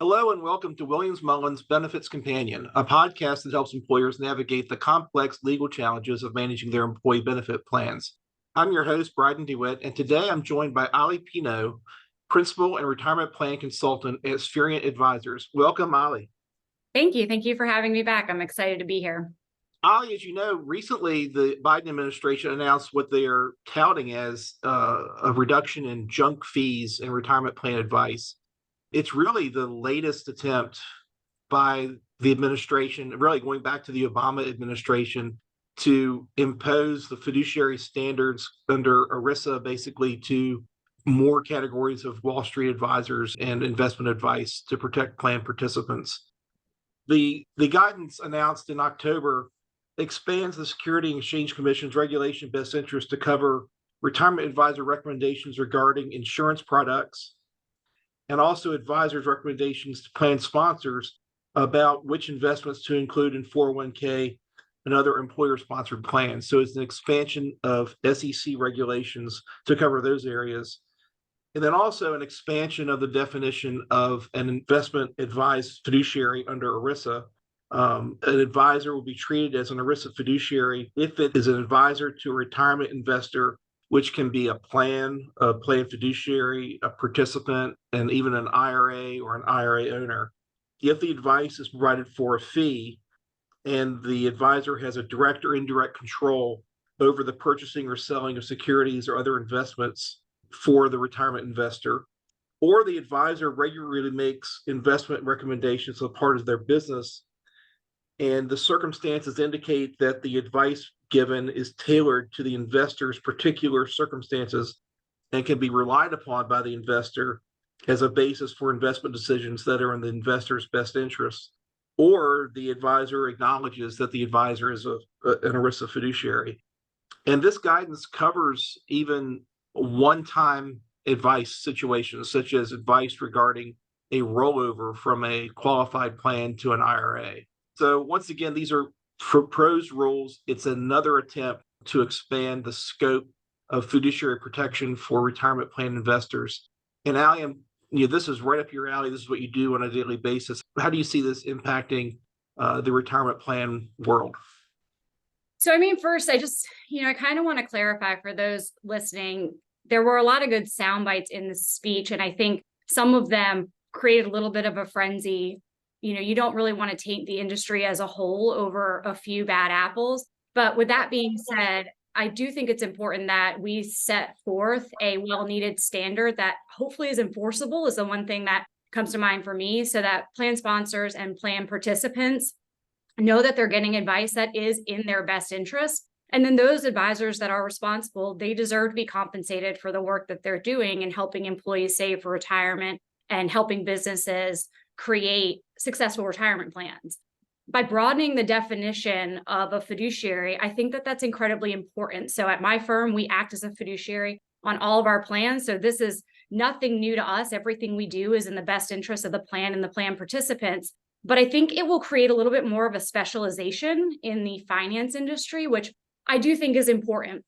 Hello and welcome to Williams Mullen's Benefits Companion, a podcast that helps employers navigate the complex legal challenges of managing their employee benefit plans. I'm your host, Brydon DeWitt, and today I'm joined by Ali Pino, Principal and Retirement Plan Consultant at Spherient Advisors. Welcome, Ali. Thank you. Thank you for having me back. I'm excited to be here. Ali, as you know, recently the Biden administration announced what they are touting as a reduction in junk fees and retirement plan advice. It's really the latest attempt by the administration, really going back to the Obama administration, to impose the fiduciary standards under ERISA basically to more categories of Wall Street advisors and investment advice to protect plan participants. The guidance announced in October expands the Securities and Exchange Commission's regulation best interest to cover retirement advisor recommendations regarding insurance products, and also advisors' recommendations to plan sponsors about which investments to include in 401k and other employer-sponsored plans. So it's an expansion of SEC regulations to cover those areas. And then also an expansion of the definition of an investment advised fiduciary under ERISA. An advisor will be treated as an ERISA fiduciary if it is an advisor to a retirement investor, which can be a plan fiduciary, a participant, and even an IRA or an IRA owner. If the advice is provided for a fee and the advisor has a direct or indirect control over the purchasing or selling of securities or other investments for the retirement investor, or the advisor regularly makes investment recommendations as part of their business, and the circumstances indicate that the advice given is tailored to the investor's particular circumstances and can be relied upon by the investor as a basis for investment decisions that are in the investor's best interest, or the advisor acknowledges that the advisor is an ERISA fiduciary. And this guidance covers even one-time advice situations, such as advice regarding a rollover from a qualified plan to an IRA. So once again, these are proposed rules. It's another attempt to expand the scope of fiduciary protection for retirement plan investors. And Ali, this is right up your alley. This is what you do on a daily basis. How do you see this impacting the retirement plan world? So, first, I kind of want to clarify for those listening, there were a lot of good sound bites in this speech, and I think some of them created a little bit of a frenzy. You don't really want to taint the industry as a whole over a few bad apples. But with that being said, I do think it's important that we set forth a well-needed standard that hopefully is enforceable, is the one thing that comes to mind for me, so that plan sponsors and plan participants know that they're getting advice that is in their best interest. And then those advisors that are responsible, they deserve to be compensated for the work that they're doing and helping employees save for retirement and helping businesses create successful retirement plans. By broadening the definition of a fiduciary, I think that that's incredibly important. So at my firm, we act as a fiduciary on all of our plans. So this is nothing new to us. Everything we do is in the best interest of the plan and the plan participants. But I think it will create a little bit more of a specialization in the finance industry, which I do think is important.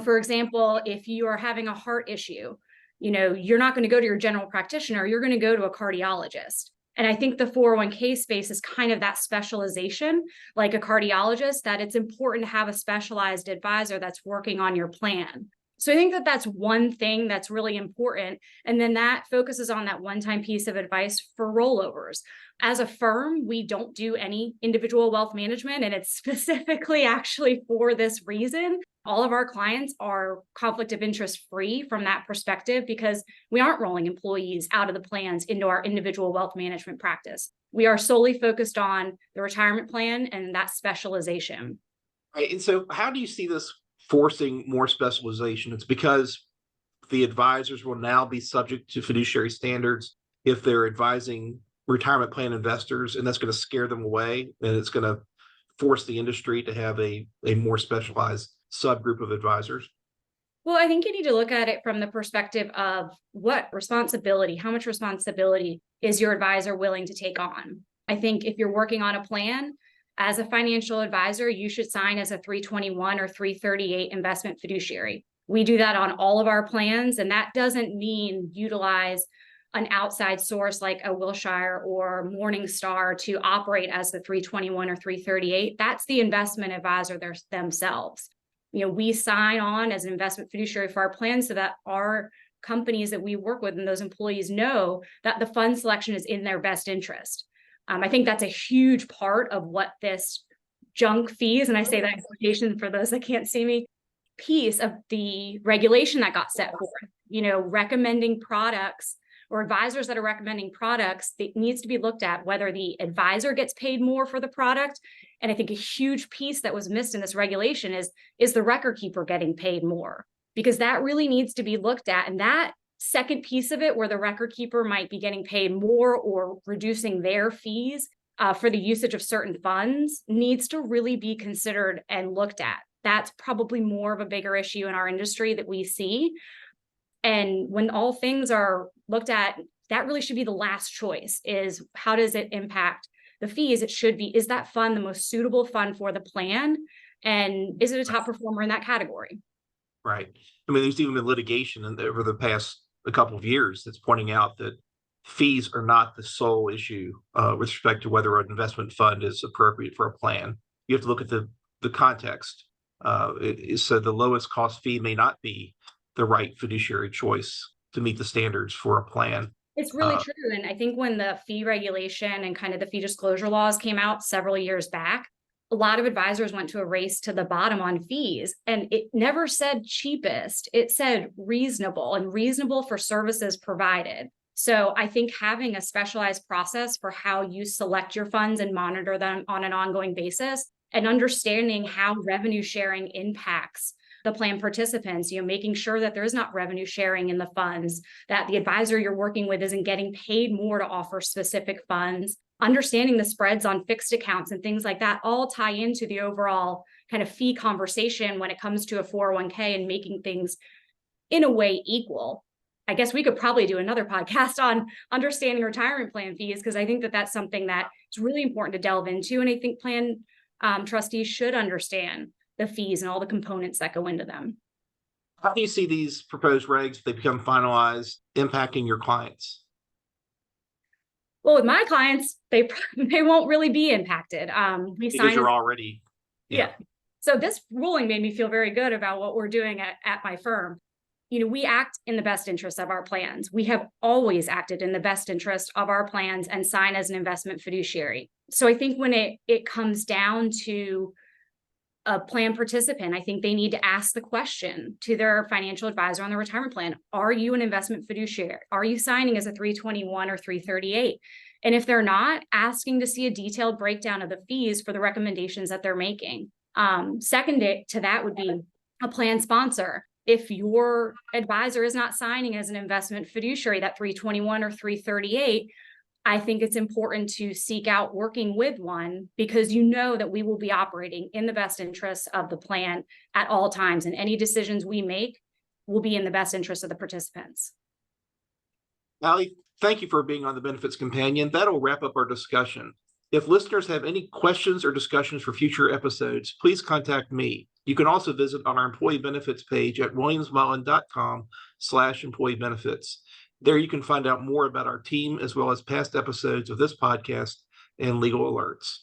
For example, if you are having a heart issue, you're not going to go to your general practitioner, you're going to go to a cardiologist. And I think the 401k space is kind of that specialization, like a cardiologist, that it's important to have a specialized advisor that's working on your plan. So I think that that's one thing that's really important. And then that focuses on that one-time piece of advice for rollovers. As a firm, we don't do any individual wealth management, and it's specifically actually for this reason. All of our clients are conflict of interest free from that perspective because we aren't rolling employees out of the plans into our individual wealth management practice. We are solely focused on the retirement plan and that specialization. Right. And so how do you see this forcing more specialization? It's because the advisors will now be subject to fiduciary standards if they're advising retirement plan investors, and that's going to scare them away, and it's going to force the industry to have a more specialized subgroup of advisors. Well, I think you need to look at it from the perspective of how much responsibility is your advisor willing to take on? I think if you're working on a plan, as a financial advisor, you should sign as a 321 or 338 investment fiduciary. We do that on all of our plans, and that doesn't mean utilize an outside source like a Wilshire or Morningstar to operate as the 321 or 338, that's the investment advisor themselves. We sign on as an investment fiduciary for our plans so that our companies that we work with and those employees know that the fund selection is in their best interest. I think that's a huge part of what this junk fees, and I say that in quotation for those that can't see me, piece of the regulation that got set forth, recommending products or advisors that are recommending products, that needs to be looked at whether the advisor gets paid more for the product. And I think a huge piece that was missed in this regulation is the record keeper getting paid more, because that really needs to be looked at. And that second piece of it, where the record keeper might be getting paid more or reducing their fees for the usage of certain funds, needs to really be considered and looked at. That's probably more of a bigger issue in our industry that we see. And when all things are looked at, that really should be the last choice, is how does it impact the fees? It should be, is that fund the most suitable fund for the plan? And is it a top performer in that category? Right. I mean, there's even been litigation over the past a couple of years that's pointing out that fees are not the sole issue with respect to whether an investment fund is appropriate for a plan. You have to look at the context. So the lowest cost fee may not be the right fiduciary choice to meet the standards for a plan. It's really true. And I think when the fee regulation and kind of the fee disclosure laws came out several years back, a lot of advisors went to a race to the bottom on fees, and it never said cheapest. It said reasonable, and reasonable for services provided. So I think having a specialized process for how you select your funds and monitor them on an ongoing basis, and understanding how revenue sharing impacts the plan participants, making sure that there is not revenue sharing in the funds, that the advisor you're working with isn't getting paid more to offer specific funds, understanding the spreads on fixed accounts and things like that all tie into the overall kind of fee conversation when it comes to a 401k and making things in a way equal. I guess we could probably do another podcast on understanding retirement plan fees, because I think that that's something that is really important to delve into. And I think plan trustees should understand the fees and all the components that go into them. How do you see these proposed regs, if they become finalized, impacting your clients? Well, with my clients, they won't really be impacted. Because you're already. Yeah. So this ruling made me feel very good about what we're doing at my firm. We act in the best interest of our plans. We have always acted in the best interest of our plans and sign as an investment fiduciary. So I think when it comes down to a plan participant, I think they need to ask the question to their financial advisor on the retirement plan: are you an investment fiduciary? Are you signing as a 321 or 338? And if they're not, asking to see a detailed breakdown of the fees for the recommendations that they're making. Second to that would be a plan sponsor. If your advisor is not signing as an investment fiduciary, that 321 or 338, I think it's important to seek out working with one, because that we will be operating in the best interest of the plan at all times, and any decisions we make will be in the best interest of the participants. Ali, thank you for being on the Benefits Companion. That'll wrap up our discussion. If listeners have any questions or discussions for future episodes, please contact me. You can also visit on our employee benefits page at williamsmullen.com/employee benefits. There you can find out more about our team, as well as past episodes of this podcast and legal alerts.